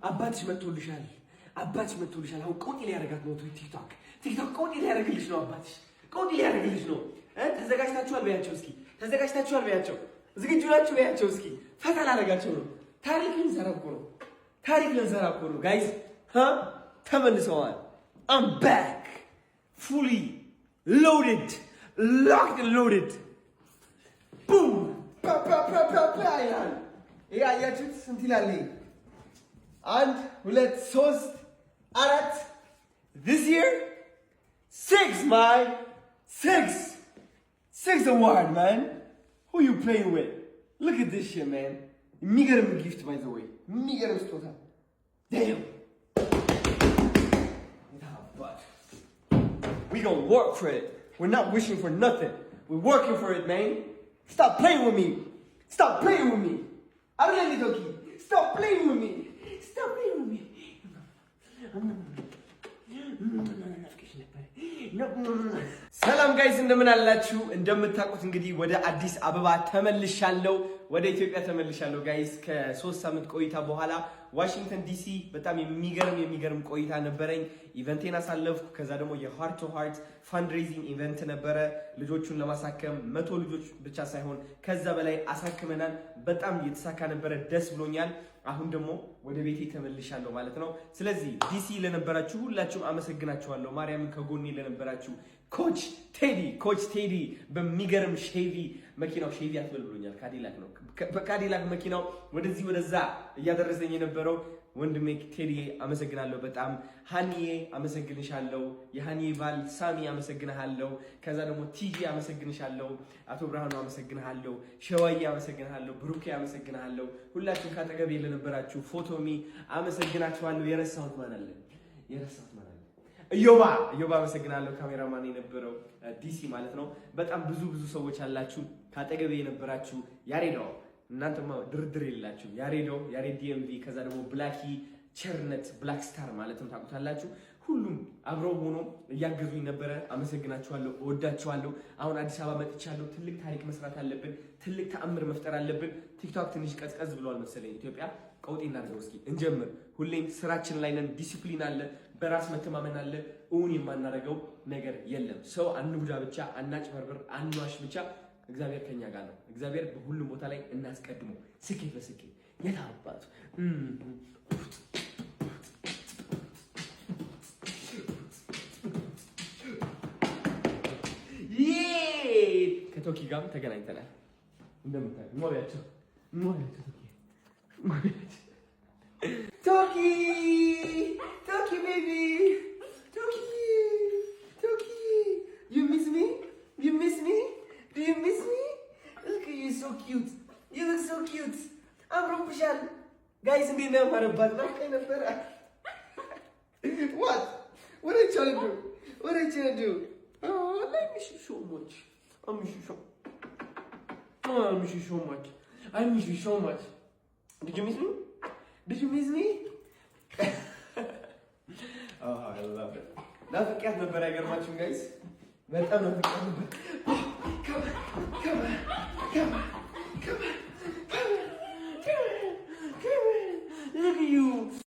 አባትሽ መጥቶልሻል። አሁን ቆጢ ሊያደርጋት ነው። ቲክቶክ ቆጢ ሊያደርግልሽ ነው። አባትሽ ቆጢ ሊያደርግልሽ ነው። ተዘጋጅታችኋል በያቸው እስኪ። ዝግጁ ናችሁ በያቸው እስኪ። ፈታ ላደርጋቸው ነው። ታሪክ ልንሰራ እኮ ነው ጋይስ። ተመልሰዋል። I'm back fully loaded, locked and loaded. Boom! ይሄ አያችሁት? ስንት ይላል? 1 2 3 4 this year 6 award, man. Who you playing with? Look at this shit, man. የሚገርም gift, by the way. የሚገርም ስጦታ. Damn. We gonna work for it. We're not wishing for nothing. We're working for it, man. Stop playing with me. Stop playing with me. I don't let you go. Stop playing with me. Stop playing with me. ሰላም ጋይስ እንደምን አላችሁ? እንደምታውቁት እንግዲህ ወደ አዲስ አበባ ተመልሻለሁ፣ ወደ ኢትዮጵያ ተመልሻለሁ ጋይስ። ከ3 ሳምንት ቆይታ በኋላ ዋሽንግተን ዲሲ በጣም የሚገርም ቆይታ ነበረኝ። ኢቨንቴን አሳለፍኩ። ከዛ ደግሞ የሃርት ቱ ሃርት ፋንድሬዚንግ ኢቨንት ነበረ። ልጆቹን ለማሳከም 100 ልጆች ብቻ ሳይሆን ከዛ በላይ አሳክመናል። በጣም የተሳካ ነበረ፣ ደስ ብሎኛል። አሁን ደግሞ ወደ ቤቴ ተመልሻለሁ ማለት ነው። ስለዚህ ዲሲ ለነበራችሁ ሁላችሁም አመሰግናችኋለሁ። ማርያምን ከጎኔ ለነበራችሁ ኮች ቴዲ በሚገርም ሼቪ መኪናው ሼቪ አትበል ብሎኛል። ካዲላክ ነው። በካዲላክ መኪናው ወደዚህ ወደዛ እያደረሰኝ የነበረው ወንድሜ ቴዲ አመሰግናለሁ በጣም። ሃኒዬ አመሰግንሻለሁ። የሃኒዬ ባል ሳሚ አመሰግናለሁ። ከዛ ደግሞ ቲጂ አመሰግንሻለሁ። አቶ ብርሃኑ አመሰግናለሁ። ሸዋዬ አመሰግናለሁ። ብሩኬ አመሰግናለሁ። ሁላችሁም ካጠገቤ ለነበራችሁ ፎቶሚ አመሰግናችኋለሁ። የረሳሁት ማን አለ? እዮባ አመሰግናለሁ። ካሜራማን የነበረው ዲሲ ማለት ነው። በጣም ብዙ ሰዎች አላችሁ ካጠገቤ የነበራችሁ። ያሬዶ እናንተማ ድርድር የላችሁ። ያሬድ ዲኤምቪ፣ ከዛ ደግሞ ብላኪ ቸርነት ብላክ ስታር ማለትም ታውቁታላችሁ። ሁሉም አብረው ሆኖ እያገዙኝ ነበረ። አመሰግናችኋለሁ፣ እወዳችኋለሁ። አሁን አዲስ አበባ መጥቻለሁ። ትልቅ ታሪክ መስራት አለብን። ትልቅ ተአምር መፍጠር አለብን። ቲክቶክ ትንሽ ቀዝቀዝ ብሏል መሰለኝ። ኢትዮጵያ ቀውጤ እናድርገው እስኪ እንጀምር። ሁሌም ስራችን ላይ ነን። ዲሲፕሊን አለ፣ በራስ መተማመን አለ። እውን የማናደርገው ነገር የለም። ሰው አንጉዳ ብቻ፣ አናጭበርብር፣ አንዋሽ ብቻ። እግዚአብሔር ከኛ ጋር ነው። እግዚአብሔር በሁሉም ቦታ ላይ እናስቀድመው። ስኬት በስኬት የታባቱ ከቶኪ ጋር ተገናኝተናል። እንደምታዩት ሞሪያቸው ቶኪ ቤቢ ቶኪ you miss me? Do you miss me? Look at you, so cute. You look so cute. አምሮብሻል ጋይስ። እንዴት ነው ማረባት ነው ነበር? What are you trying to do? Oh, I miss you so much. I miss you so much. Did you miss me? Oh, I love it. ናፍቄያት ነበር። አይገርማችሁም ጋይስ? በጣም ናፍቄያት ነበር። Come on. Look at you.